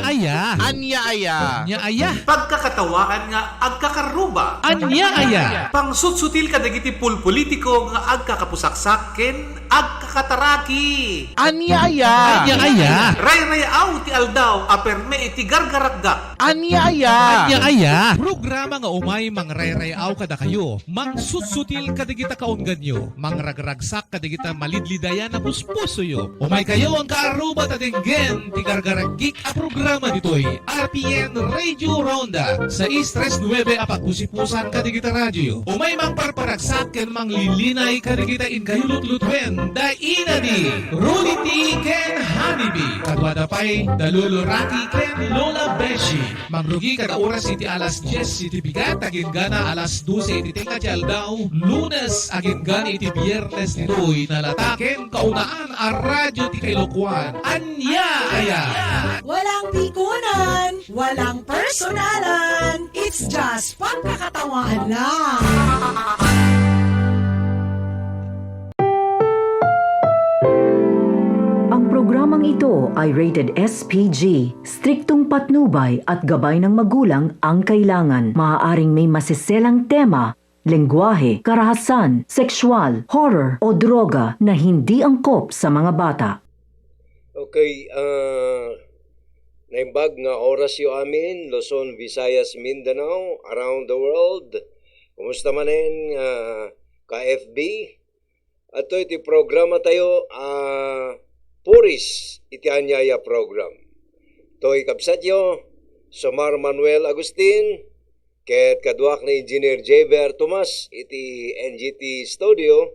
aya. Anya aya. Anya aya. Pagkakatawaan nga agkakaruba. Anya aya. Pangsutsutil ka dagiti pulpolitiko nga agkakapusaksaken agkakataraki. Anya aya. Anya aya. Ray-rayaw ti aldaw aperme iti gargaragga. Anya aya. Anya aya. Programa nga umay mangrayrayaw kada kayo. Mangsusutil kadigita kaunggan nyo. Mangragragsak kadigita malidlidaya na puspuso yo. Umay kayo ang kaaruba tatinggen ti gargaragik a programa ditoy. RPN Radio Ronda sa Istres 9 apagpusipusan kadigita radyo. Umay mangparparagsak ken manglilinay kadigita in kayulutlutuin da ina ni Rudy T. Ken Honeybee. Kadwada pa'y Dalulo Rocky Ken Lola Beshi. Mangrugi kada oras iti alas 10 iti bigat agin gana alas 12 iti tinga ti aldaw. Lunes agin gana iti biyernes nitoy nalataken kaunaan a radyo ti Kailokuan. Anya aya. Walang pikunan, walang personalan. It's just pagkakatawahan lang. Ang programang ito ay rated SPG. Striktong patnubay at gabay ng magulang ang kailangan. Maaaring may masiselang tema, lengguwahe, karahasan, sexual, horror o droga na hindi angkop sa mga bata. Okay, naimbag nga oras yo amin, Luzon, Visayas, Mindanao, around the world. Kumusta manen ka-FB? Ato iti programa tayo, Puris, iti anyaya program. To'y kabsat yo, Somar Manuel Agustin, ket kaduak na Engineer Jaber Tomas, iti NGT Studio,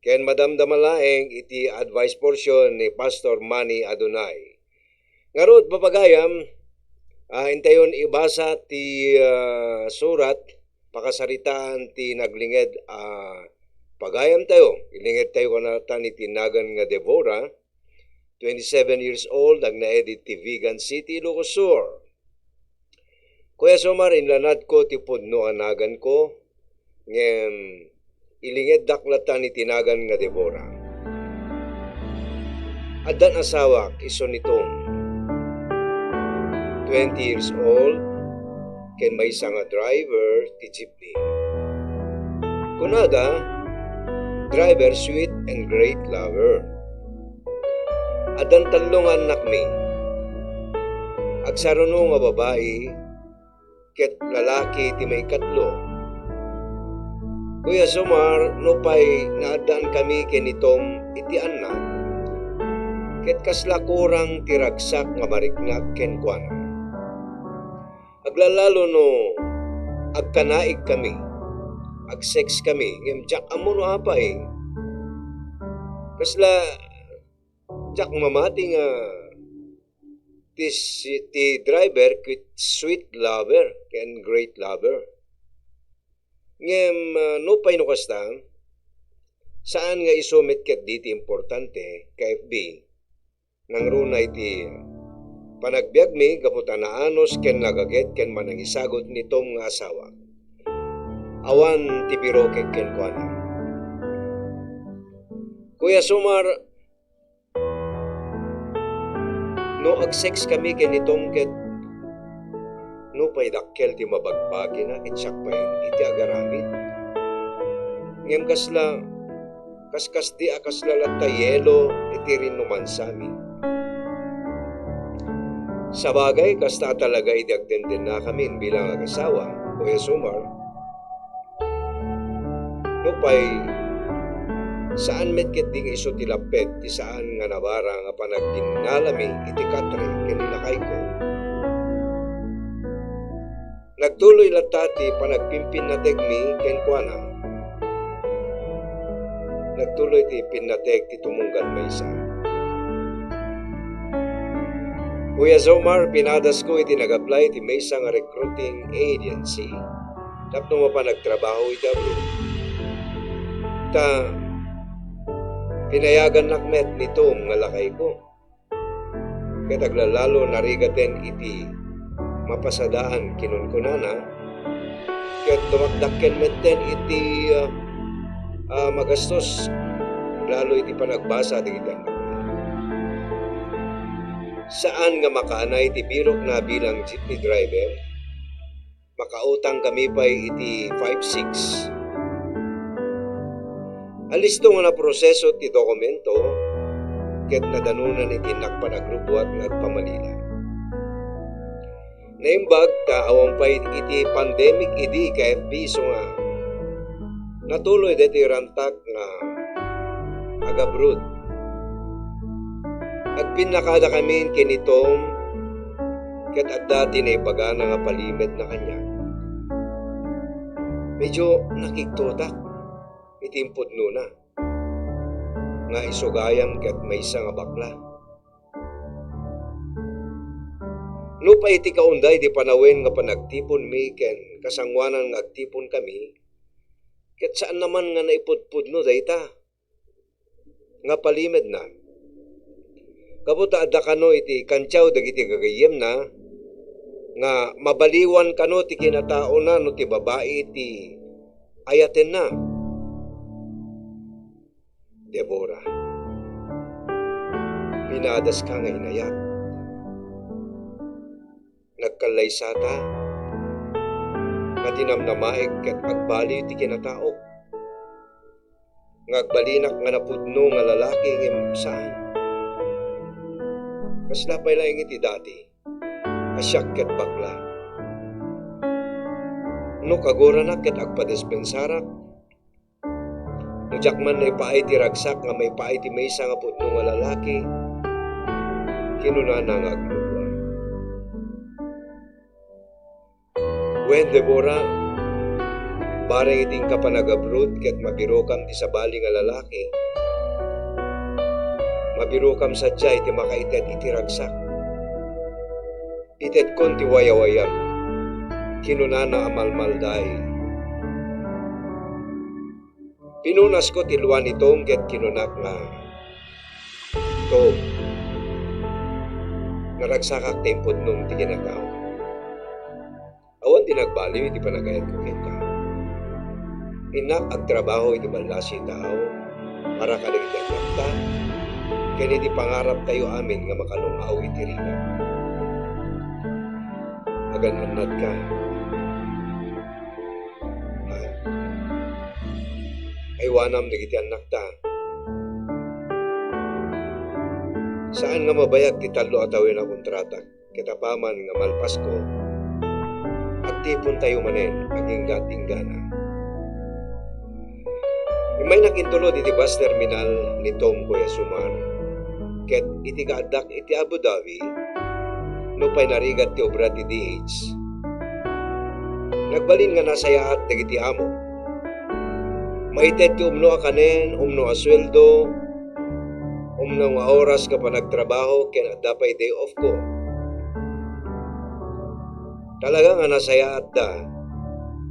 ken Madam Damalaeng, iti advice portion ni Pastor Manny Adonai. Ngarod, papagayam, intayon ibasa ti surat, pakasaritaan ti naglinged, pagayam tayo, ilinged tayo kanatan iti nagan nga Deborah, 27 years old, ang na-edit ti Vigan City, Ilocos Sur. Kuya Somar, inlanad ko ti pudno anagan ko, ngem ilinged daklatan ni tinagan nga Deborah. Adan asawak, iso nitong 20 years old, ken may isa nga driver ti jeepney. Kunada, driver sweet and great lover. Adan talong anak mi. Agsaruno nga babae, ket lalaki ti may katlo. Kuya Somar, no pa'y naadaan kami kinitom iti anak, ket kasla kurang tiragsak nga mariknak ken kuana. Aglalalo no, agkanaig kami, agsex kami, ngem jak amo no apay. Kasla, jak mamati nga, ti driver ket sweet lover ken great lover. Ngem no pay no kasta, saan nga isumit ket diti importante ka FB nang runay ti panagbiag mi kaputan na anos ken nagaget ken manangisagot nitong nga asawa. Awan ti biroke ken kuana. Kuya Somar, no agsex kami ken itong ket no pay dakkel ti mabagbagi na ket siak pa iti agaramid. Ngem kasla kaskas di akasla latta yelo iti rinuman sami. Sa bagay, kasta talaga iti agtenden na kami bilang agasawa, Kuya Somar. No pay saan metket ding iso tilapet ti saan nga nabara nga panagdinalami iti katre ken lakay ko. Nagtuloy latati panagpimpin na tegmi ken kuana. Nagtuloy ti pinnatek ti tumunggan maysa. Kuya Somar, pinadas ko iti nag-apply ti maysa nga recruiting agency. Tapno mapanagtrabaho iti abroad. Ta pinayagan nakmet nito nga lakay ko. Kaya taglalalo narigaten iti mapasadaan kinunkunana. Kaya dumakdakken meten iti magastos. Lalo iti panagbasa di kita. Saan nga makaanay iti birok na bilang jeepney driver? Makautang kami pa iti 5-6. Alisto nga na proseso ti dokumento ket nadanunan iti nakpanagrubuat nga agpamalila. Naimbag ta awang pa iti pandemic idi ka FB so nga natuloy deti rantak nga agabrod. At pinakada kami kinitom ket adda tinaybaga nga palimed na kanya. Medyo nakiktotak itimpod nuna nga isugayam ket maysa nga bakla. No pa iti kaunday di panawen nga panagtipon mi ken kasangwanan nga agtipon kami ket saan naman nga naipudpud no dayta nga palimed na. Kabuta adda kano iti kantyaw dagiti gagayem na nga mabaliwan kano ti kinatao na no ti babae ti ayaten na. Deborah, pinadas ka nga inayat. Nagkalaysata nga tinamnamaig ket agbali ti kinatao. Ngagbalinak nga napudno nga lalaki ngem saan. Kaslapay lang iti dati, asyak ket bakla. No kagora na ket agpadispensarak, no jakman na ipaay ti ragsak nga may paay ti maysa nga pudno nga lalaki, kinunana nga agluwa. Wen Deborah, bareng iting kapanagabrod ket mabirokam ti sabali nga lalaki, mabirokam sadya iti makaited iti ragsak. Ited kon ti wayawayam, kinunana amalmalday. Pinunas ko ti luwan ni Tom ket kinunak nga, Tom, naragsakak tempod nung ti kinatao. Awan di nagbaliw iti panagayat ko kita. Inak agtrabaho iti balasi tao para kadagdag nakta, kaya di pangarap tayo amin nga makalungaw iti rina. Agananad ka. Aywanam nagiti anak ta. Saan nga mabayag ti talo atawin na kontrata, kitapaman nga malpas ko, at tipon tayo manen, aging gatinggana. May nakintulod iti bus terminal ni Tom Kuya Sumar, ket iti kaadak iti Abu Dhabi, no pa'y narigat ti obra ti DH. Nagbalin nga nasayaat dagiti amo. Maited ti umno a kanen, umno a sweldo, umno nga oras ka pa nagtrabaho, ken adda pa'y day off ko. Talaga nga nasayaat da,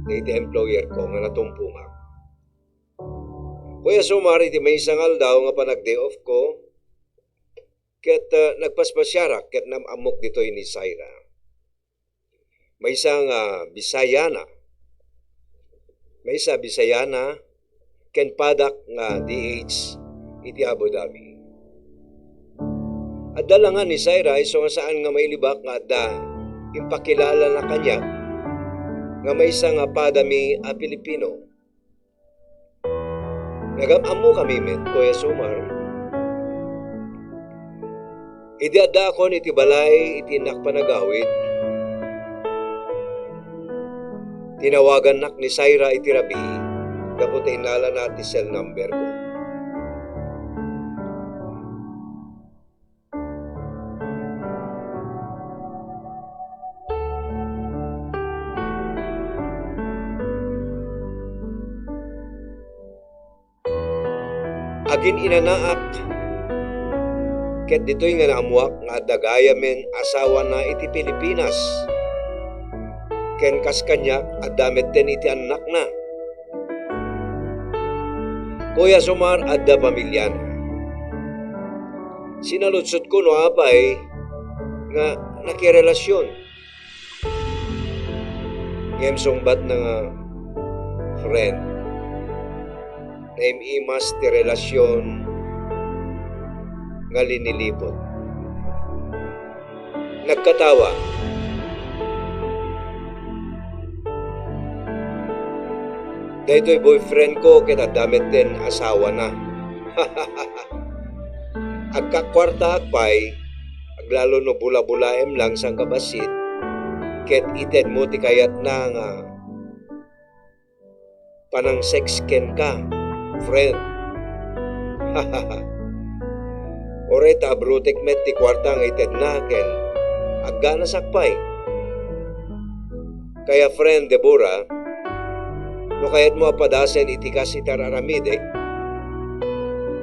iti employer ko nga natumpunga. Kuya Sumar, iti may isangal daw nga pa nag-day off ko, ket nagpaspasyarak ket namamok ditoy ni Syra. May isang Bisayana. May isa Bisayana ken padak nga DH iti Abu Dhabi. Adda lang nga ni Syra iso nga saan nga mailibak nga adda impakilala na kanya nga may isang padami a Pilipino. Nagamamu kami met, Kuya Sumar. Idi adda akon iti balay iti nakpanagawid. Tinawagan nak ni Syra iti rabi, kapot inala na iti cell number ko. Agin inanaak, ket dito'y nga naamuak nga dagaya men asawa na iti Pilipinas. Ken kas kanyak addamet den iti anak na. Kuya Sumar adda pamilya na. Sinalutsot ko no apay nga nakirelasyon. Ngem sungbat na nga friend. Naimas ti relasyon nga linilipot. Nagkatawa. Dahito'y boyfriend ko kita damit din asawa na. Agkakwarta akpay, aglalo no bula-bulaem lang sang kabasit, ket ited mo ti kayat na nga panang sex ken ka, friend. Oray ta abrutek met ti kwarta nga ited na ken agana sakpay. Kaya friend Deborah, no kayat mo apadasen iti kas itararamide,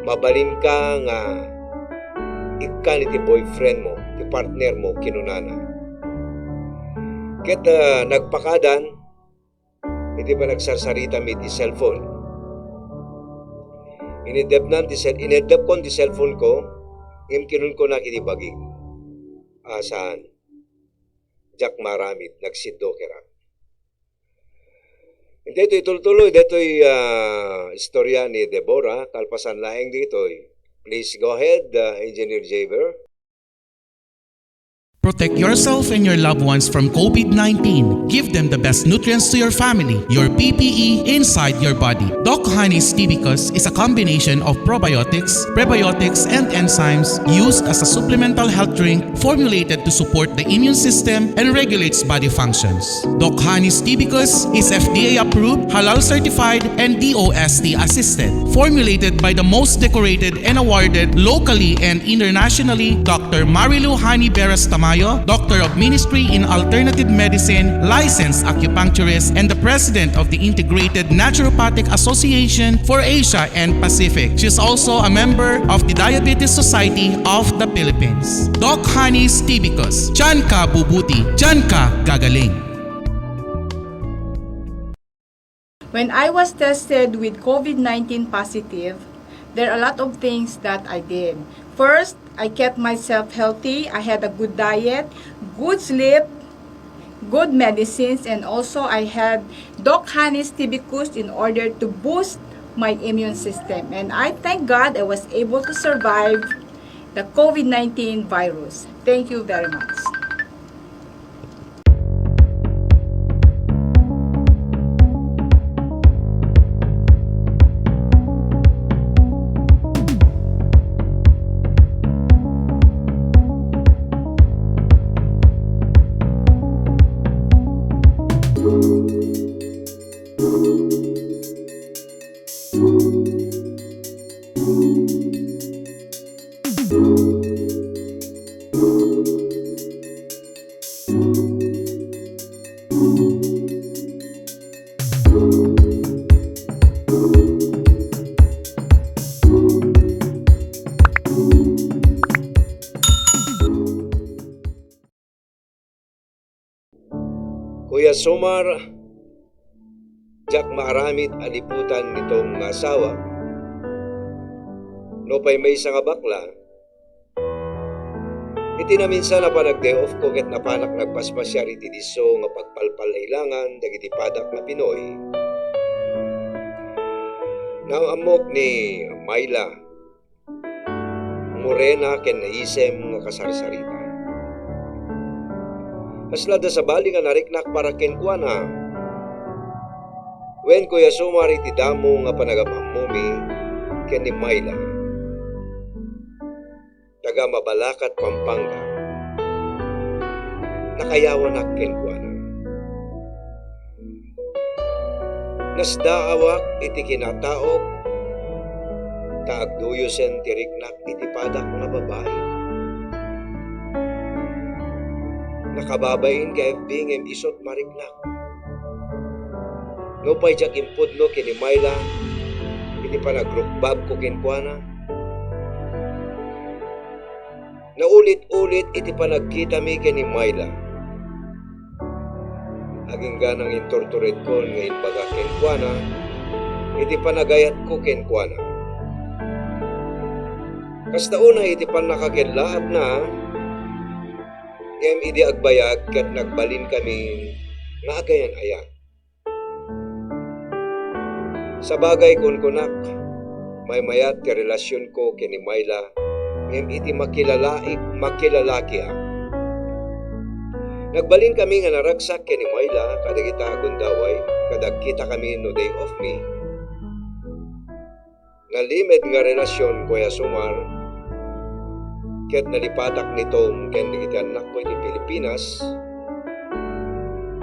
mabalin ka nga ikan iti boyfriend mo, ti partner mo kinunana. Ket nagpakadan, iti pa nagsarsarita mi ti cellphone. Inedep kon ti cellphone ko, kinun ko na kiti bagi. Saan? Jack Maramit, nagsiddo kera. Dito'y tuloy, dito'y istorya ni Deborah, kalpasan laeng dito'y. Please go ahead, Engineer Jaber. Protect yourself and your loved ones from COVID-19. Give them the best nutrients to your family, your PPE inside your body. Doc Honey's Tibicus is a combination of probiotics, prebiotics, and enzymes used as a supplemental health drink formulated to support the immune system and regulates body functions. Doc Honey's Tibicus is FDA approved, halal certified, and DOST assisted. Formulated by the most decorated and awarded locally and internationally, Dr. Marilu Hani Beras Tamayo, Doctor of Ministry in Alternative Medicine, licensed acupuncturist, and the President of the Integrated Naturopathic Association for Asia and Pacific. She is also a member of the Diabetes Society of the Philippines. Doc Honey's Tibicus. Diyan ka bubuti, diyan ka gagaling. When I was tested with COVID-19 positive, there are a lot of things that I did. First, I kept myself healthy. I had a good diet, good sleep, good medicines, and also I had Doc Honey's Tibicus in order to boost my immune system. And I thank God I was able to survive the COVID-19 virus. Thank you very much. Kuya Sumar, Jack Maramit aliputan nitong asawa. No pa'y may isang bakla. Iti na minsan na pa nag-day off ko ket napanak nagpaspasya riti diso nga pagpalpal na ilangan dagiti padak na Pinoy. Nang amok ni Myla, morena ken naisem nga kasarsarita. Aslada sa bali nga nariknak para kenkwana. Wen Kuya Sumar iti damo nga panagammumi ken ni Myla. Taga Mabalacat, Pampanga. Nakayawan na kenkwana. Nasdaawak iti kinataok kaagduyosen tiriknak iti padak nga babae. Nakababain ka FB ngem isot mariknak. No pa'y jak impod no kini Myla, iti pa nagrukbab ko kenkwana. Naulit-ulit iti pa nagkita mi kini Myla. Aging ganang intortured ko ngayon baga kenkwana, iti pa nagayat ko kenkwana. Kasta una iti pa nakakenlaab na, kem idi agbayag kat nagbalin kami nga agayan ayan. Sa bagay kun kunak, may mayat ti relasyon ko kini Myla, ngem iti makilalaki Nagbalin kami nga naragsak kini Mayla kada kita gundaway, kada kita kami no day off me. Nalimid nga relasyon Kuya Sumar, ket nalipatak ni Tom ken di kita anak ko di Pilipinas.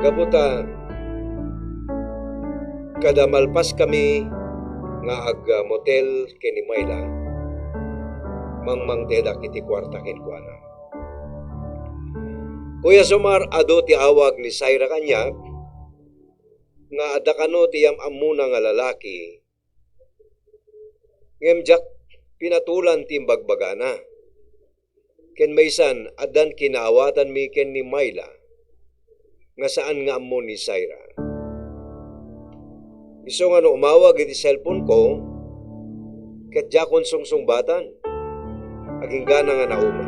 Kabuta kada malpas kami nga ag motel kini Mayla, mangmang teda kiti kwarta ken kuana. Kuya Sumar ado ti awag ni Syra kanyak nga adda kano ti amuna nga lalaki. Ngemjak pinatulan ti bagbagana. Ken maysan adan kinaawatan mi ken ni Mayla nga saan nga ammo ni Syra. Iso nga no umawag iti cellphone ko ket jakon sungsungbatan. Aging gana nga nauma.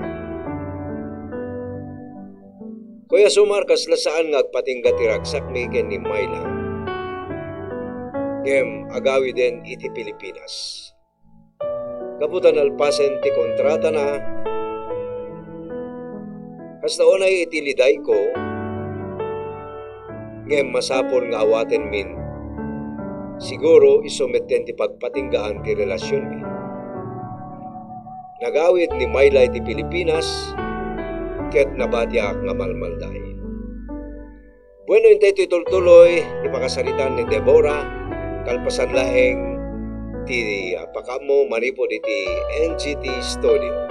Kuya Sumar kasla saan nga agpatingga ti ragsak mi ken ni Mayla. Ngem agawi den iti Pilipinas. Kaputan alpasen ti kontrata na. Kasta unay iti liday ko. Ngem masapol nga awaten min. Siguro isumeten ti pagpatinggaan ti relasyon mi. Nagawid ni Mayla iti Pilipinas. Ket nabatiak nga malmalday. Bueno, intay tuloy ipakasaritan ni Deborah kalpasan laeng ti pakamo manipod iti NGT Studio.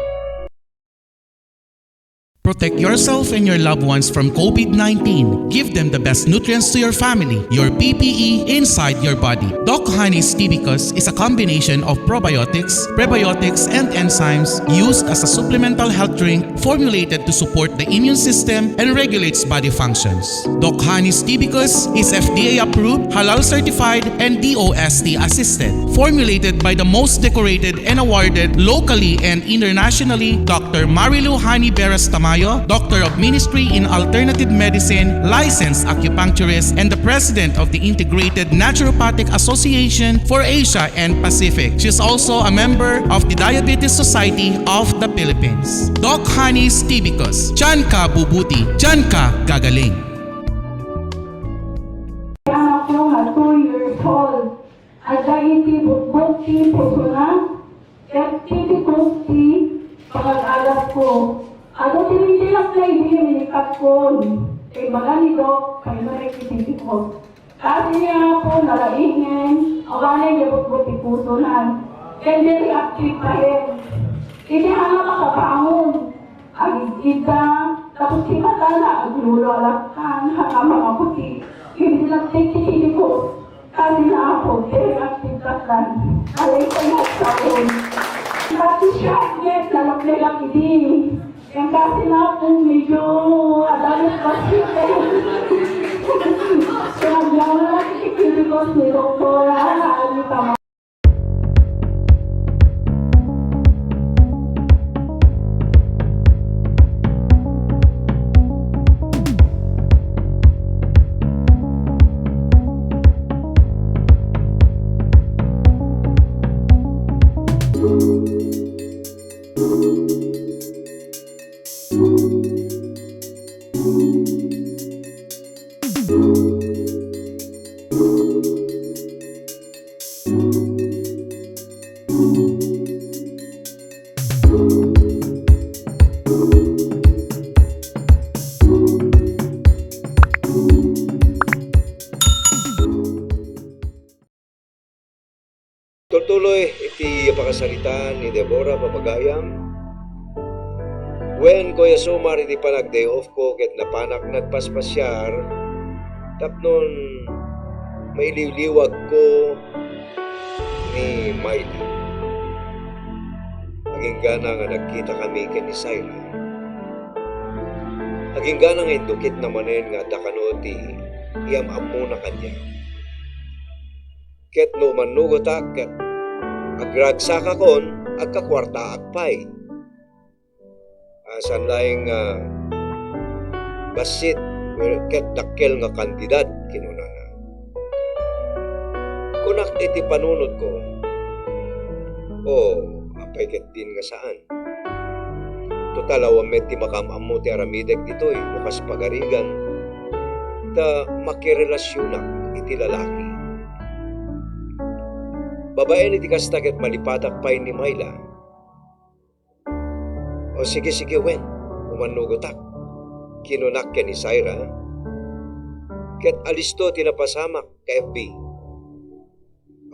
Protect yourself and your loved ones from COVID-19. Give them the best nutrients to your family, your PPE inside your body. Doc Honey's Tibicus is a combination of probiotics, prebiotics, and enzymes used as a supplemental health drink formulated to support the immune system and regulates body functions. Doc Honey's Tibicus is FDA approved, halal certified, and DOST assisted. Formulated by the most decorated and awarded locally and internationally, Dr. Marilu Hani Beras Tamayo, Doctor of Ministry in Alternative Medicine, licensed acupuncturist, and the President of the Integrated Naturopathic Association for Asia and Pacific. She is also a member of the Diabetes Society of the Philippines. Doc Honey's Tibicus. Diyan ka bubuti, diyan ka gagaling. Anak ko nga 2 years old. At dahil tibot ti puso na, at tibot ti pag-alas ko. Ako tinitilak na hinikat ko. Kay mga ni Doc, kay marikititi ko. Kasi niya po nalaingin, awanay niya po ti puso na. Kaya very active pa rin. Hindi nga makapangon. Ang ida, tapos si Matala, ang lulalakan, hanga mga puti. Hindi lang titili ko. Kasi na ako, very active ka lang. Alay ko na sa akin. Kasi siya, yes, lalak-lalak hindi. Yang kasi na po medyo adalit pa siya. Kaya lang na nakikipili ko si Doktora Alita. Tuloy iti pakasalita ni Deborah Papagayam. When Kuya Sumar iti panag-day off ko ket napanak nagpaspasyar, tapnon mailiwliwag ko ni Mayla. Aging gana nga nagkita kami ken ni Syra. Aging gana nga indukit namanen nga dakano ti iyam-ammo na kanya. Ket no manugotak ket agragsaka kon agkakwarta agpay. Asan laing basit ket dakkel nga kandidat kinunana. Kunak iti panunod ko. Apay ket din nga saan. Total awamet ti makamamo ti aramidek ditoy bukas pagarigan ta makirelasyonak iti lalaki. Babae ni ti kasta ket malipatak pay ni Mayla. O sige wen, umanugotak. Kinunak ken ni Syra. Ket alisto tinapasamak ka FB.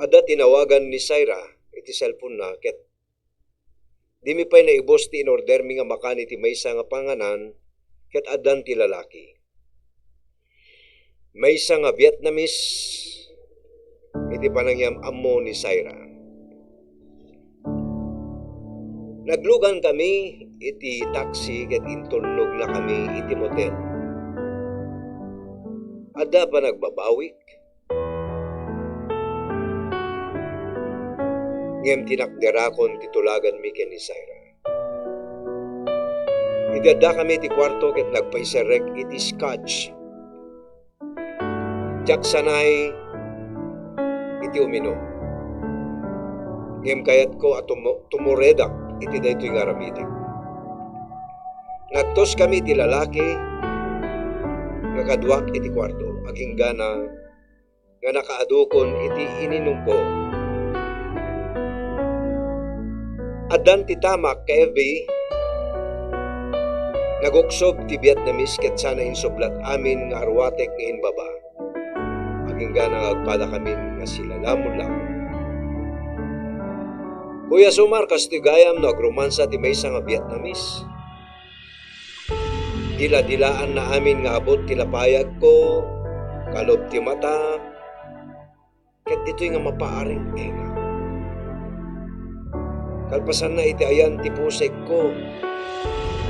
Ada tinawagan ni Syra iti cellphone na ket di mi pay naibos ti inorder mi nga makani ti maysa nga panganan ket adan ti lalaki. Maysa nga Vietnamese iti panangyam ammo ni Syra. Naglugan kami iti taxi ket intulnog na kami iti motel. Ada pa nagbabawik. Ngem tinakderakon titulagan mi ken ni Syra. Idada kami ti kwarto ket nagpaiserek iti scotch. Tiyak sanay iti uminom. Ngem kayat ko at tumuredak iti daytoy nga ramidak. Nagtos kami iti lalaki nga kadwak iti kwarto. Aging gana nga nakaadukon iti ininom ko. Adan ti tamak ka FB naguksob ti Vietnamese ket sana insublat amin nga arwatek nga inbaba. Aging gana agpada kami nga sila lamon. Kuya Sumar kastigayam no agromansa ti maysa nga Vietnamese. Dila-dilaan na amin nga abot ti lapayag ko, kalob ti mata, ket dito'y nga mapaaring enga. Kalpasan na iti ayan ti pusek ko,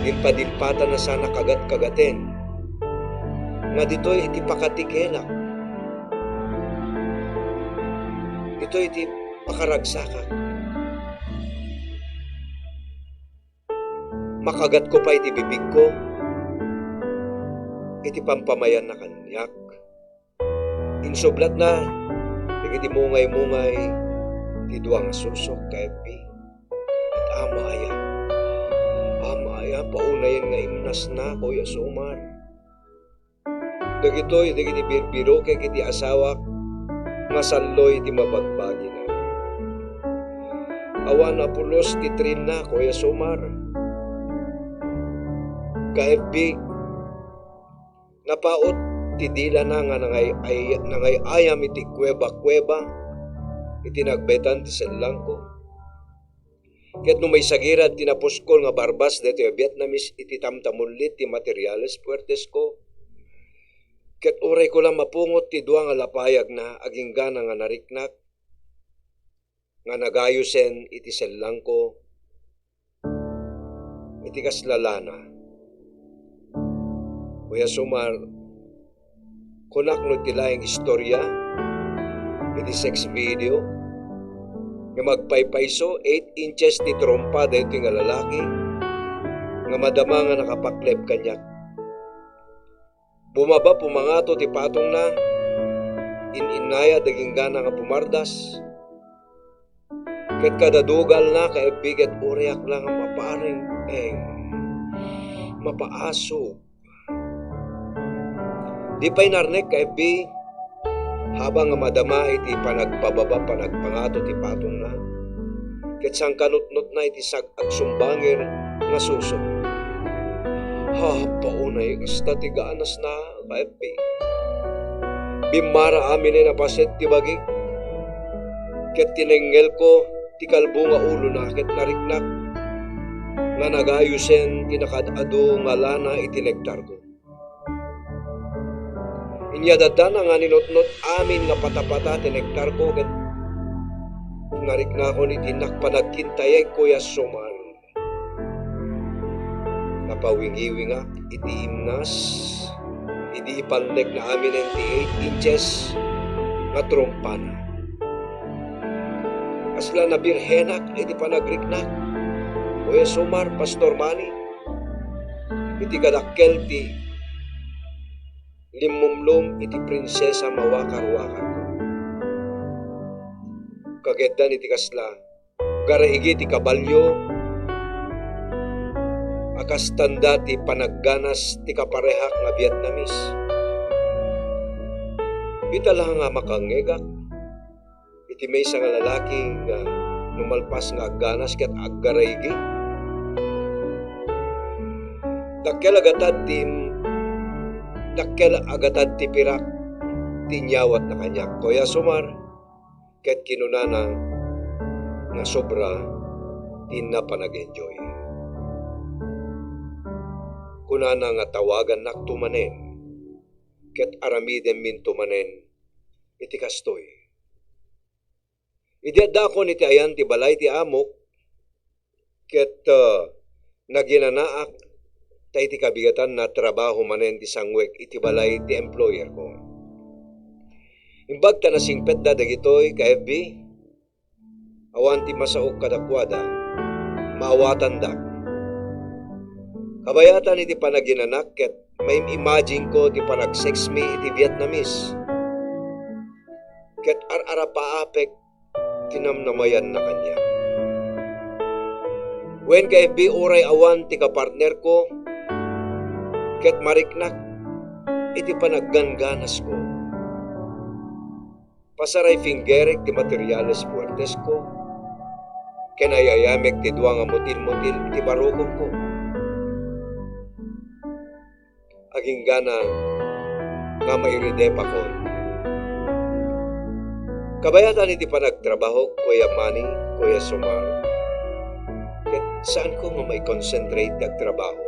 dilpa-dilpata na sana kagat-kagaten, nga dito'y iti pakatikelak. Dito'y iti pakaragsakan. Makagat ko pa iti bibig ko, iti pampamayan na kanyak. Insublat na, iti mungay-mungay, ti duwang susok ka FB. At amaya, paunayan nga imnas na, Kuya Sumar. Dagitoy, dagiti birbiro kay kiti asawak, masalloy ti mabagbagi na. Awan apulos ti trin na, Kuya Sumar. Ka FB, napaot ti dila na nga nangay ayam iti kuweba-kuweba iti nagbetan ti sellang ko. Ket no may sagirad tinapuskol nga barbas dito yung Vietnamese iti tamtamulit ti materyales puertes ko. Ket uray ko lang mapungot ti duwa nga lapayag na aging gana nga nariknak nga nagayusen iti sellang ko iti kaslalana. Kuya Sumar, kunak no tilayang istorya, iti sex video, nga magpaypayso, 8 inches ti trompa dito nga lalaki, nga madama nga nakapakleb kanyak. Bumaba pumangato ti patong na, ininaya daging gana nga pumardas, ket kadadugal na kaibigat uriak lang ang maparing mapaaso. Di pa'y narnek ka FB, habang nga madama iti panagpababa panagpangato ti patong na, ket sang kanutnot na iti sag-agsumbangir nga susok. Paunay, kasta ti gaanas na ka FB. Bimara amin ay napaset ti bagik, ket tinengel ko ti kalbo nga ulo na, ket nariknak, nga nagayusen ti nakadado nga lana iti nektar ko. Inyadada na nga ninotnot amin nga patapata tinektar ko ket narik na ako ni tinak panagkintayay Kuya Sumar. Napawingi-wingak iti imnas, iti ipandek na amin ng 8 inches nga trompana. Kasla na birhenak iti panagriknak. Kuya Sumar, Pastor Manny, iti kadakkel ti limumlom iti prinsesa mawakar-wakar ko. Kagedan iti kasla, garaigi ti kabalyo, akas tanda ti panagganas ti kaparehak nga Vietnamese. Bitala nga makangegak, iti may nga lalaki nga numalpas nga agganas kat aggaraygi. Dakkel agatad ti pirak, tinyawat na kanya. Kuya Sumar, kat kinunana nga sobra, din na pa nag-enjoy. Kunana nga tawagan nak tumanen, ket aramiden min tumanen, iti kastoy. Idiyadda ko niti ayan ti balay ti amok, ket naginanaak, tay ti kabigatan na trabaho manen ti sangwek iti balay ti employer ko. Imbag ta na singpet da dagitoy ka FB, awan ti masaok kadakwada, maawatan da. Kabayatan iti panaginanak ket may imagine ko ti panag-sex me iti Vietnamese. Ket ar-ara paapek tinamnamayan na kanya. Wen ka FB uray awan ti kapartner ko, ket mariknak iti panagganganas ko. Pasaray fingerek ti materiales puertes ko, kenayayamek ti dua nga mutil-mutil ti barukong ko. Aging gana nga mairidep ako. Kabayatan iti panagtrabaho, Kuya Manny, Kuya Sumar, ket saan ko nga may concentrate kag trabaho?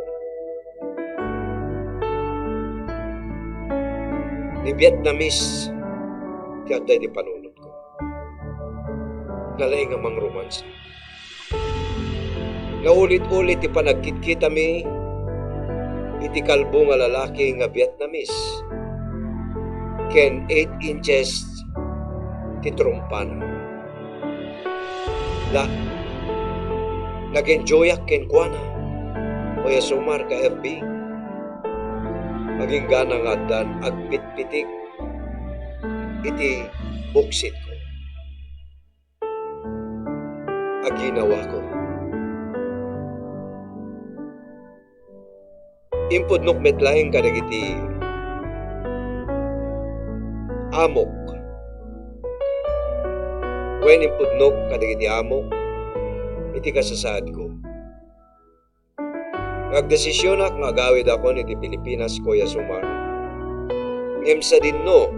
Ni Vietnamese, kaya di panunod ko. Nalay nga mang romance. Naulit-ulit ti panagkit-kita mi, iti kalbo nga lalaki nga Vietnamese. Ken 8 inches ti trumpana. Nag-enjoyak ken kuana. Kuya Sumar ka FB. Maging gana nga dan agpit-pitik iti buksit ko. Aginawa ko. Impudnok metlaing kadagiti amok. Wen impudnok kadagiti amok, iti kasasaad ko. Nagdesisyon ak nga agawid ako niti Pilipinas, Kuya Sumar. Ngem sa dinno,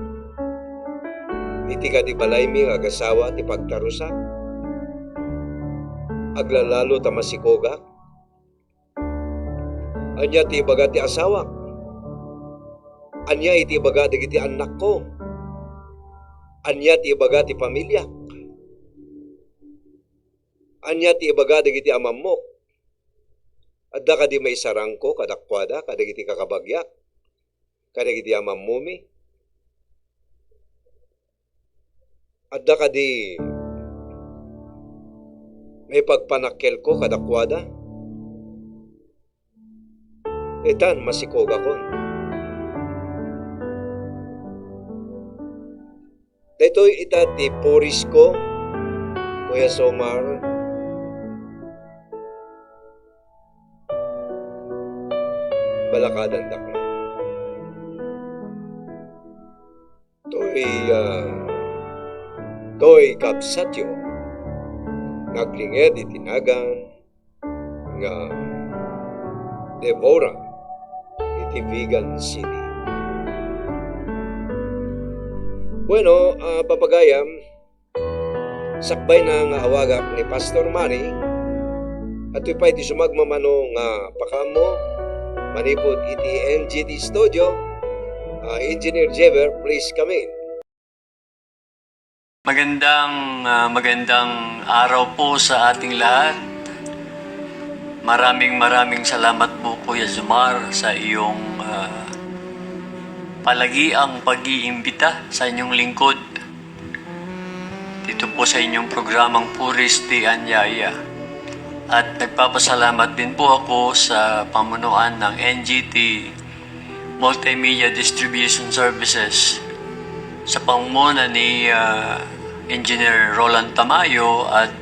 iti kadibalay mi agasawa ti pagtarusak. Aglalalo ta masikogak. Anya ti ibaga ti asawak. Anya iti ibaga dagiti anak ko. Anya ti ibaga ti pamilya. Anya ti ibaga dagiti amam mo. Adda kadi may sarang ko kadakwada kadagiti kakabagyak. Kadagiti amam mumi. Adda kadi may pagpanakkel ko kadakwada. Etan masikog akon. Dito'y itati puris ko, Kuya Sumar. Balakadan dakna. To'y kapsatyo. Naglinged itinagan nga Devora iti Vegan City. Bueno, papagayam, sakbay na nga awagak ni Pastor Manny at ipay iti sumagmamano nga pakamo manipod iti NGT Studio. Engineer Jever, please come in. Magandang araw po sa ating lahat. Maraming salamat po Kuya Zumar sa iyong palagiang pag-iimbita sa inyong lingkod dito po sa inyong programang Puris Di Anyaya. At nagpapasalamat din po ako sa pamunuan ng NGT Multimedia Distribution Services sa pamumuno ni Engineer Roland Tamayo at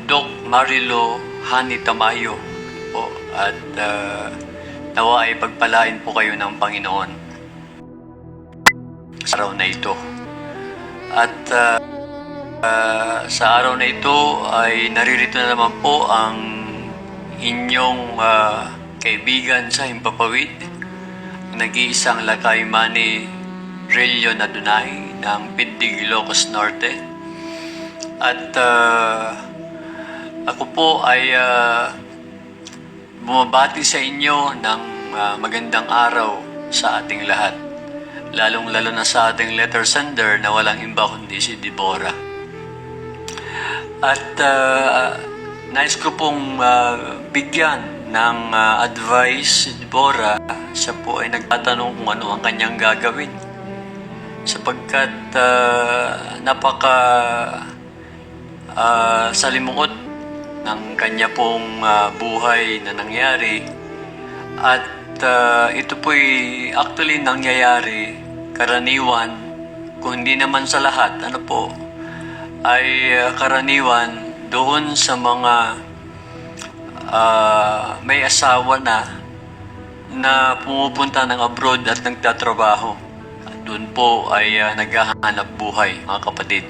Doc Marilo Hani Tamayo po, at nawa ay pagpalain po kayo ng Panginoon sa araw na ito. At sa araw na ito ay naririto na naman po ang inyong kaibigan sa Himpapawid, nag-iisang Lakay Manny Relio Nadunay ng Pindig, Ilocos Norte. At ako po ay bumabati sa inyo ng magandang araw sa ating lahat, lalong-lalo na sa ating letter sender na walang iba kundi si Deborah. At nais ko pong bigyan ng advice si Deborah. Siya po ay nagtatanong kung ano ang kanyang gagawin, sapagkat napaka salimuot ng kanya pong buhay na nangyari. At ito po'y actually nangyayari karaniwan, kung hindi naman sa lahat, ay karaniwan doon sa mga may asawa na pumupunta ng abroad at nagtatrabaho. Doon po ay naghahanap buhay, mga kapatid.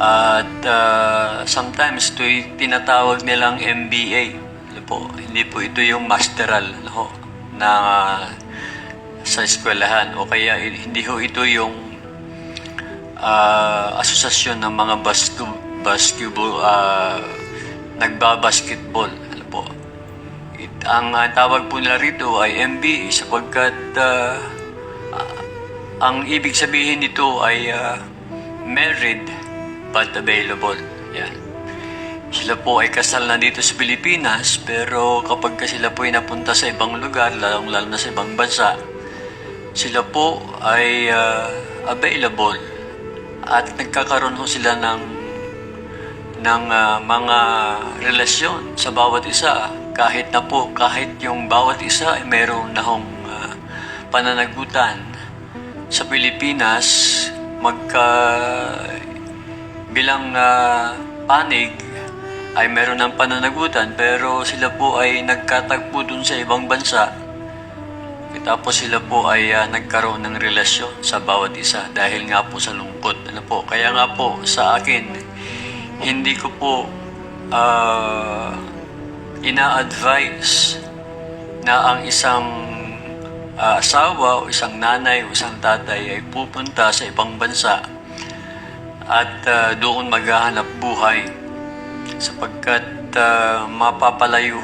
At sometimes ito'y tinatawag nilang MBA. Hindi po ito yung masteral na sa eskwelahan, o kaya hindi ho ito yung asosasyon ng mga nagbabasketball. Ang tawag po nila rito ay MBA, sapagkat ang ibig sabihin nito ay married but available. Yan. Sila po ay kasal na dito sa Pilipinas, pero kapag sila po ay napunta sa ibang lugar, lalo na sa ibang bansa, sila po ay available at nagkakaroon ho sila ng mga relasyon sa bawat isa, kahit yung bawat isa ay mayroon na hong pananagutan. Sa Pilipinas, bilang panig ay meron ng pananagutan, pero sila po ay nagkatagpo dun sa ibang bansa, tapos sila po ay nagkaroon ng relasyon sa bawat isa dahil nga po sa lungkot. Kaya nga po sa akin, hindi ko po ina-advise na ang isang asawa o isang nanay o isang tatay ay pupunta sa ibang bansa at doon maghahanap buhay, sapagkat mapapalayo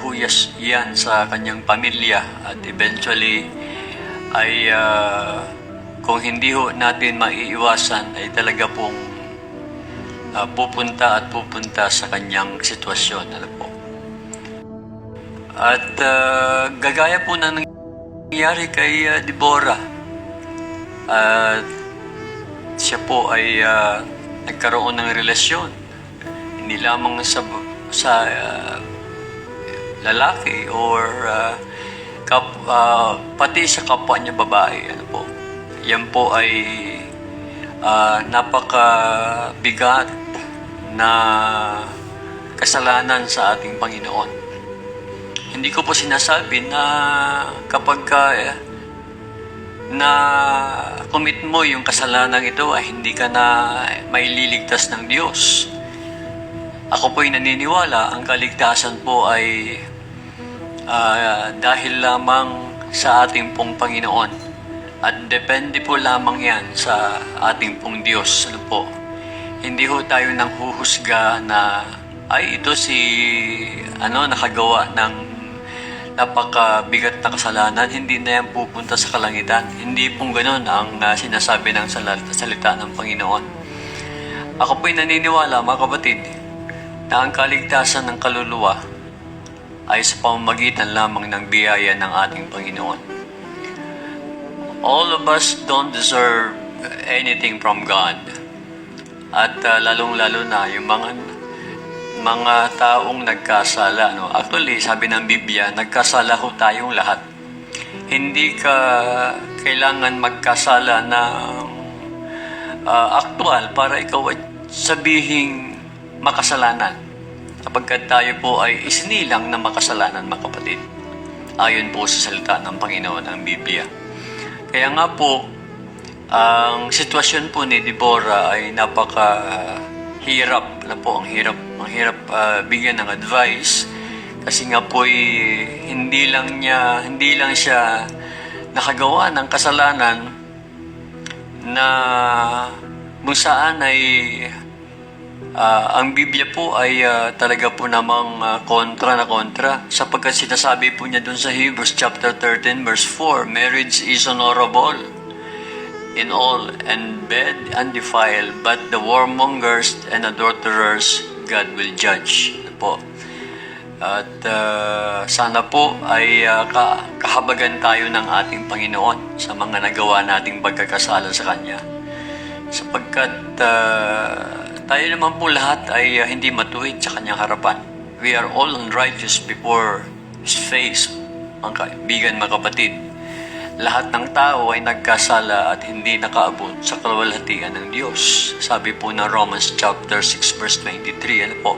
yan sa kanyang pamilya, at eventually ay kung hindi ho natin maiiwasan ay talaga pong pupunta sa kanyang sitwasyon. At gagaya po na nangyari kay Deborah, at siya po ay nagkaroon ng relasyon, hindi lamang sa lalaki or pati sa kapwa niya babae. Yan po ay napakabigat na kasalanan sa ating Panginoon. Hindi ko po sinasabi na kapag na commit mo yung kasalanan ito ay hindi ka na maililigtas ng Diyos. Ako po'y naniniwala ang kaligtasan po ay dahil lamang sa ating pong Panginoon, at depende po lamang yan sa ating pong Diyos. Hindi ho tayo nang huhusga na ay ito nakagawa ng napakabigat na kasalanan, hindi na yan pupunta sa kalangitan. Hindi pong ganun ang sinasabi ng salita ng Panginoon. Ako po'y naniniwala, mga kapatid, na ang kaligtasan ng kaluluwa ay sa pamamagitan lamang ng biyaya ng ating Panginoon. All of us don't deserve anything from God. At lalong-lalo na yung mga taong nagkasala. Actually, sabi ng Biblia, nagkasala ho tayong lahat. Hindi ka kailangan magkasala ng aktual para ikaw ay sabihing makasalanan. sapagkat tayo po ay isinilang na makasalanan, mga kapatid. Ayon po sa salita ng Panginoon ng Biblia. Kaya nga po, ang sitwasyon po ni Deborah ay napaka-hirap na po. Ang hirap bigyan ng advice. Kasi nga po hindi lang siya nakagawa ng kasalanan na kung saan ay ang Biblia po ay talaga po namang kontra sapagkat sinasabi po niya dun sa Hebrews chapter 13 verse 4, marriage is honorable in all and bed undefiled, but the warmongers and adulterers God will judge. Po. At sana po ay kahabagan tayo ng ating Panginoon sa mga nagawa nating pagkakasala sa Kanya. Sapagkat tayo naman po lahat ay hindi matuwid sa Kanyang harapan. We are all unrighteous before His face, mga kaibigan, mga kapatid. Lahat ng tao ay nagkasala at hindi nakaabot sa kaluwalhatian ng Diyos. Sabi po ng Romans chapter 6 verse 23, ano po?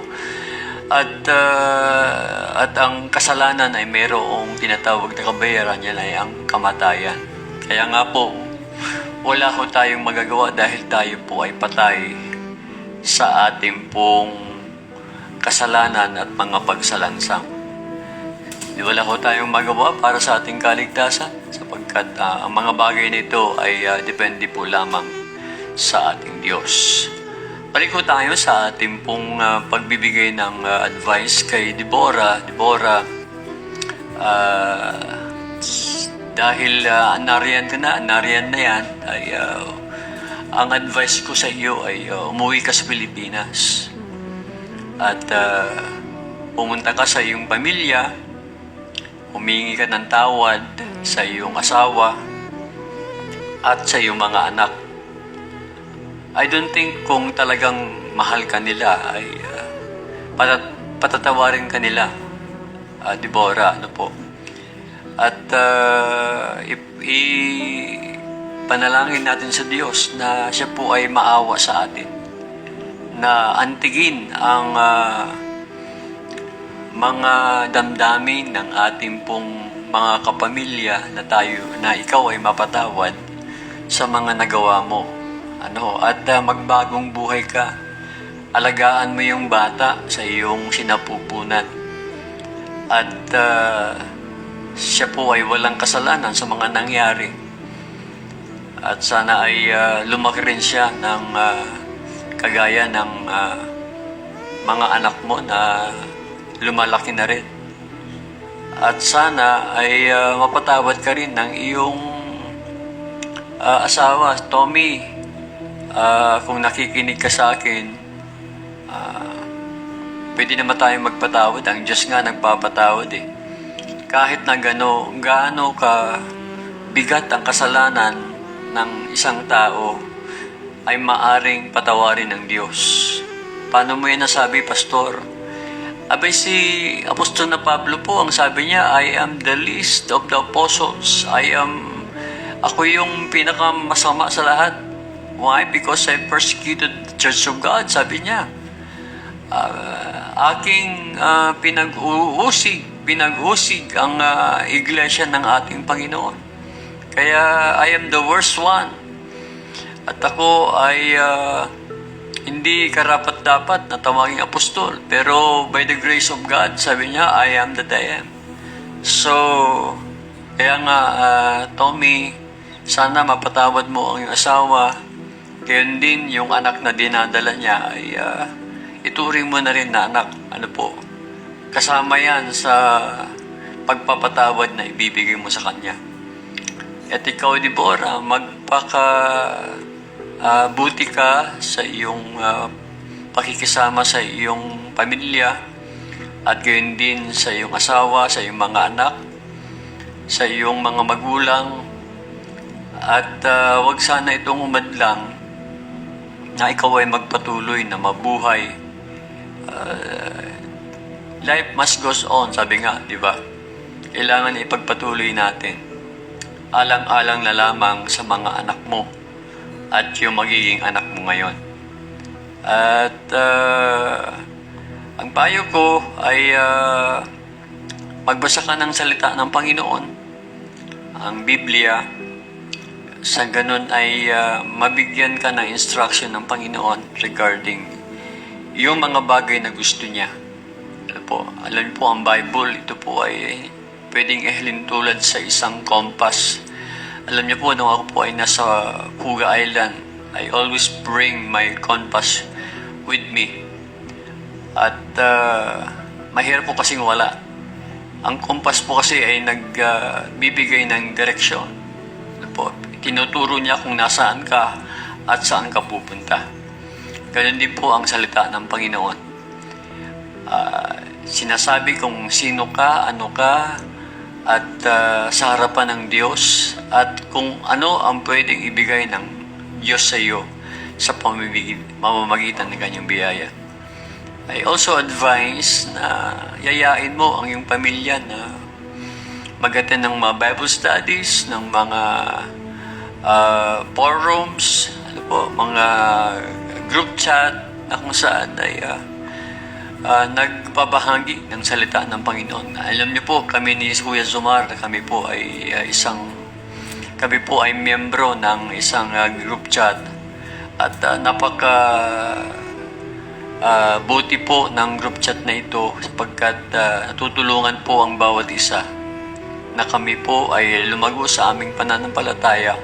At ang kasalanan ay mayroong tinatawag na kabayaran, yan ay ang kamatayan. Kaya nga po, wala ko tayong magagawa dahil tayo po ay patay sa ating pong kasalanan at mga pagsalansang. Wala ko tayong magawa para sa ating kaligtasan sapagkat ang mga bagay nito ay depende po lamang sa ating Diyos. Balik ko tayo sa ating pong pagbibigay ng advice kay Deborah. Dahil nariyan na yan, ay ang advice ko sa iyo ay umuwi ka sa Pilipinas. At pumunta ka sa iyong pamilya, humingi ka ng tawad sa iyong asawa at sa iyong mga anak. I don't think kung talagang mahal ka nila ay patatawarin ka nila, Deborah, ano po. At panalangin natin sa Diyos na siya po ay maawa sa atin, na antigin ang mga damdamin ng ating pong mga kapamilya na ikaw ay mapatawad sa mga nagawa mo. At magbagong buhay ka. Alagaan mo yung bata sa iyong sinapupunan. At siya po ay walang kasalanan sa mga nangyari. At sana ay lumaki rin siya ng kagaya ng mga anak mo na lumalaki na rin. At sana ay mapatawad ka rin ng iyong asawa, Tommy. Kung nakikinig ka sa akin, pwede naman tayong magpatawad. Ang Diyos nga nagpapatawad eh. Kahit na gaano ka bigat ang kasalanan ng isang tao, ay maaring patawarin ng Diyos. Paano mo yan nasabi, Pastor? Abay, si Apostol na Pablo po, ang sabi niya, I am the least of the apostles. Ako yung pinakamasama sa lahat. Why? Because I persecuted the Church of God, sabi niya. Aking pinag-usig ang iglesia ng ating Panginoon. Kaya I am the worst one. At ako ay hindi karapat-dapat na tawaging apostol. Pero by the grace of God, sabi niya, I am that I am. So, kaya nga, Tommy, sana mapatawad mo ang iyong asawa. Gayon din yung anak na dinadala niya ay ituring mo na rin na anak. Ano po? Kasama yan sa pagpapatawad na ibibigay mo sa kanya. At ikaw, Deborah, buti ka sa iyong pakikisama sa iyong pamilya at gayon din sa iyong asawa, sa iyong mga anak, sa iyong mga magulang. At wag sana itong umadlang na ikaw ay magpatuloy na mabuhay. Life must goes on, sabi nga, di ba? Kailangan ipagpatuloy natin. Alang-alang na lamang sa mga anak mo at yung magiging anak mo ngayon. At Ang payo ko ay magbasa ka ng salita ng Panginoon, ang Biblia. Sa ganun ay mabigyan ka ng instruction ng Panginoon regarding yung mga bagay na gusto niya. Alam niyo po, ang Bible, ito po ay pwedeng ihalin tulad sa isang compass. Alam niyo po, nung ako po ay nasa Kuga Island, I always bring my compass with me. At mahirap po kasing wala. Ang compass po kasi ay nagbibigay ng direksyon. Tinuturo niya kung nasaan ka at saan ka pupunta. Ganun din po ang salita ng Panginoon. Sinasabi kung sino ka, ano ka, at sa harapan ng Diyos, at kung ano ang pwedeng ibigay ng Diyos sa iyo sa pamamagitan ng kanyang biyaya. I also advise na yayain mo ang iyong pamilya na mag-attend ng mga Bible studies, ng mga forums, mga group chat na kung saan ay nagbabahagi ng salita ng Panginoon. Alam niyo po, kami ni Kuya Zumar, kami po ay miyembro ng isang group chat, at buti po ng group chat na ito sapagkat natutulungan po ang bawat isa na kami po ay lumago sa aming pananampalataya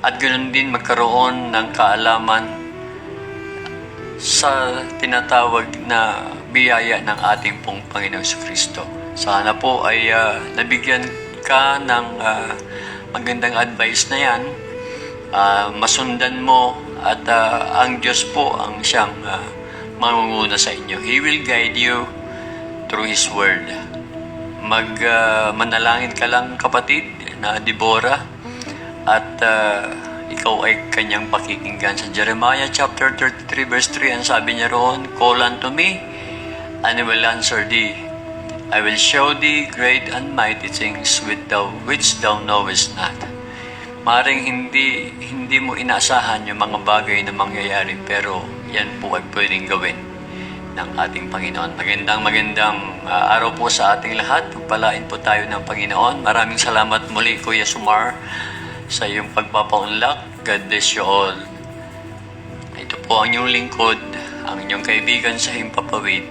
at ganoon din magkaroon ng kaalaman sa tinatawag na biyaya ng ating pong Panginoong Kristo. Sana po ay nabigyan ka ng magandang advice na yan, masundan mo, at ang Diyos po ang siyang mangunguna sa inyo. He will guide you through His Word. Manalangin ka lang, kapatid na Deborah, at ikaw ay kanyang pakikinggan. Sa Jeremiah chapter 33 verse 3, ang sabi niya roon, "Call unto me, and I will answer thee. I will show thee great and mighty things which thou knowest not." Maring hindi mo inaasahan yung mga bagay na mangyayari, pero yan po ay pwedeng gawin ng ating Panginoon. Magandang araw po sa ating lahat. Pagpalain po tayo ng Panginoon. Maraming salamat muli, Kuya Sumar, sa iyong pagpapaunlak. God bless you all. Ito po ang inyong lingkod, ang inyong kaibigan sa Himpapawid,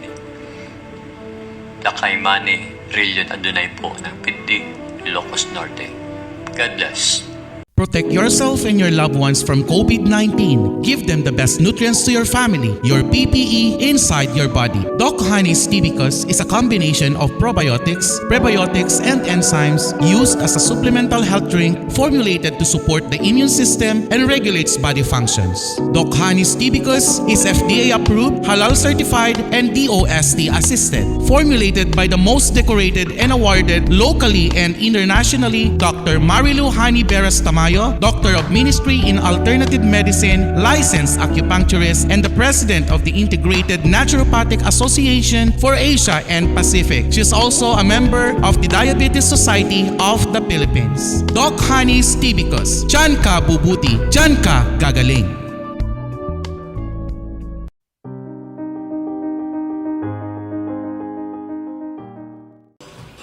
Lakaimane, Rillion Adunay po ng Pindig, Ilocos Norte. God bless. Protect yourself and your loved ones from COVID-19. Give them the best nutrients to your family, your PPE inside your body. Doc Honey's Tibicus is a combination of probiotics, prebiotics, and enzymes used as a supplemental health drink formulated to support the immune system and regulates body functions. Doc Honey's Tibicus is FDA approved, halal certified, and DOST assisted. Formulated by the most decorated and awarded locally and internationally, Dr. Marilu Hani Beras Tamayo, Doctor of Ministry in Alternative Medicine, licensed acupuncturist, and the President of the Integrated Naturopathic Association for Asia and Pacific. She is also a member of the Diabetes Society of the Philippines. Doc Honey's Tibicus. Diyan ka bubuti, diyan ka gagaling.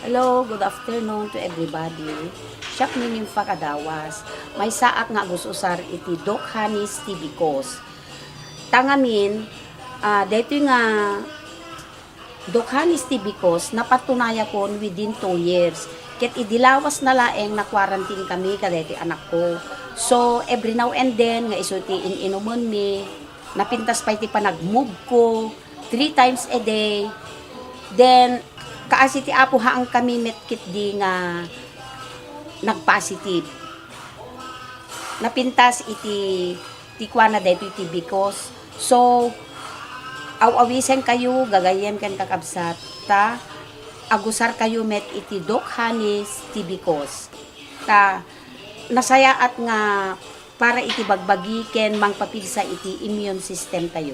Hello, good afternoon to everybody. Siyak ninyong pakadawas. May saak nga gusosar iti Doc Honey's Tibicus. Tangamin, dito nga Doc Honey's Tibicus, napatunaya ko within 2 years. Ket idilawas na laeng na quarantine kami kadeti anak ko. So, every now and then, nga isuti inuman mi, napintas pa iti panag-move ko, 3 times a day. Then, kaasi ti apo haang kami metkit di nga nagpositive. Napintas iti tikwana dito iti Bicos. So, awawisen kayo, gagayem kan kakabsat, ta, agusar kayo met iti Doc Honey's Tibicus. Ta, nasayaat nga para iti bagbagi ken mangpapilsa iti immune system tayo.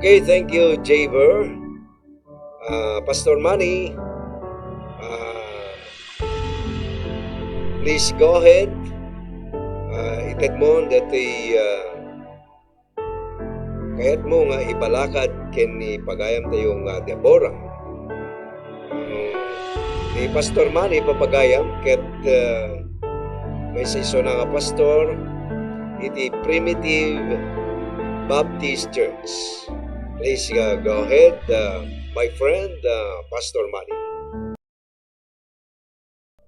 Okay, thank you, Javer. Pastor Manny, please go ahead. Ited mo dati kayat mo nga ibalakad ken ni pagayam tayo nga Deborah. Ni Pastor Manny papagayam ket may saiso na nga pastor iti Primitive Baptist Church. Please go ahead, my friend, Pastor Manny.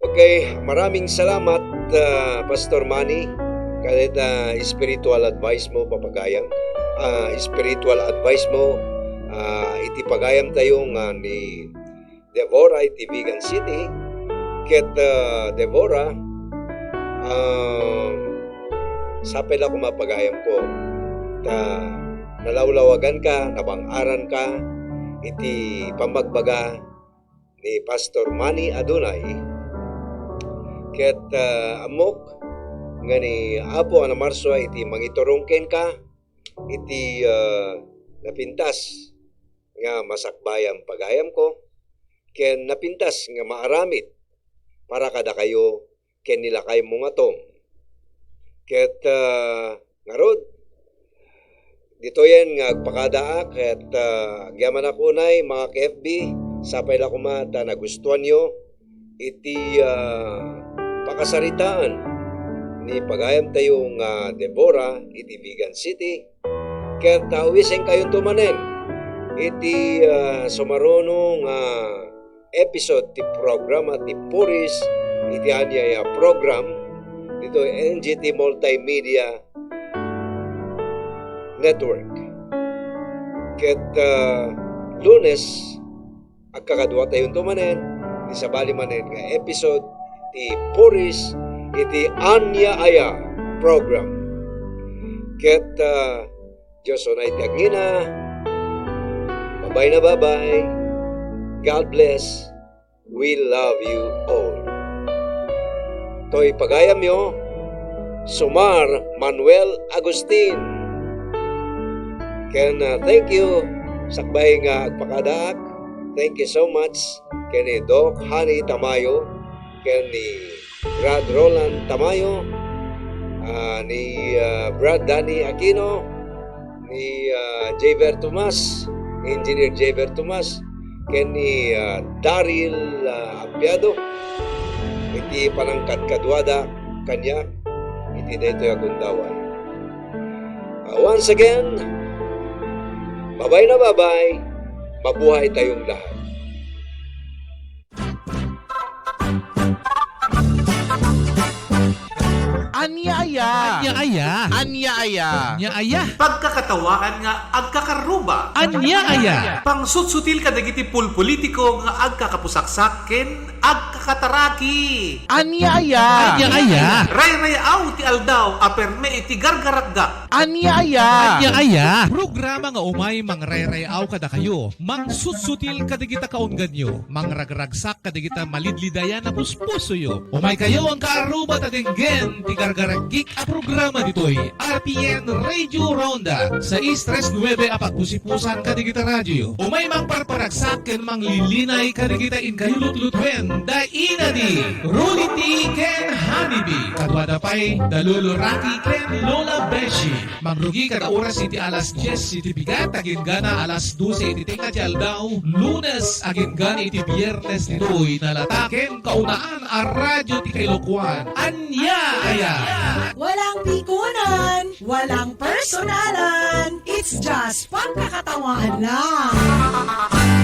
Okay, maraming salamat, Pastor Manny. Kahit spiritual advice mo, papagayam. Spiritual advice mo, iti pagayam tayo nga ni Deborah, iti Vigan City. Ket Deborah, sapel ako mapagayam ko. Nalawlawagan ka, nabangaran ka, iti pamagbaga ni Pastor Manny Adunay. Ket amok nga ni Apo ana Marso iti mangiturongken ka, iti napintas nga masakbayang pagayam ko, ken napintas nga maaramid para kada kayo ken nilakay mo nga tom. Ket ngarod, dito yan nga agpakadaak at agyaman ako nay mga ka-FB, sapay lang kumata nagustuhan nyo iti pakasaritaan ni pagayam tayong Deborah iti Vigan City. Kaya tawiseng kayong tumanen iti sumaronong episode ti programa ti Puris iti anyaya program dito NGT Multimedia Network. Ket Lunes agkakadwa tayong tumanen di sabali manen nga episode ti Puris iti Anya Aya program. Ket Diyos unay ti agngina. Babay na babay. God bless. We love you all. To'y pagayam nyo, Sumar Manuel Agustin. Ken thank you sakbay nga agpakadaak. Thank you so much ken ni Doc Hani Tamayo, ken ni Brad Roland Tamayo, ni Brad Danny Aquino, ni Javer Tomas, Engineer Javer Tomas, ken ni Daryl Apiado, iti panangkat kadwada kanya, iti dito agundawan. Once again, babay na babay, mabuhay tayong lahat. Anya-aya. Anya-aya. Anya-aya. Anya-aya. Pagkakatawaan nga agkakaruba. Anya-aya. Pangsutsutil kadagiti pulpolitiko nga agkakapusaksak ken agkakataraki. Anya-aya. Anya-aya. Ray-rayaw ti aldaw aperme iti gargaragga. Anya-aya. Anya-aya. Programa nga umay mangrayrayaw kada kayo. Mangsusutil kadigita kaungganyo. Mangragragsak kadigita malidlidayan na puspuso yo. Umay kayo ang kaarubat at enggen ti gargaragik a programa ditoy RPN Radio Ronda sa Istres 9 apat pusipusan kadigita radyo. Umay mangparparagsak ken manglilinay kadigita in kayulutlutuin da inadi Rudy ken Honeybee kadwada pay Dalulo Rocky ken Lola Beshi. Mangrugi kada oras iti alas 10 iti bigat agin gana alas 12 iti tinga ti aldaw. Lunes agin gana iti biyernes nitoy nalataken kaunaan a radyo ti Kailokuan. Anya-aya. Walang pikunan, walang personalan, it's just pagkakatawahan lang.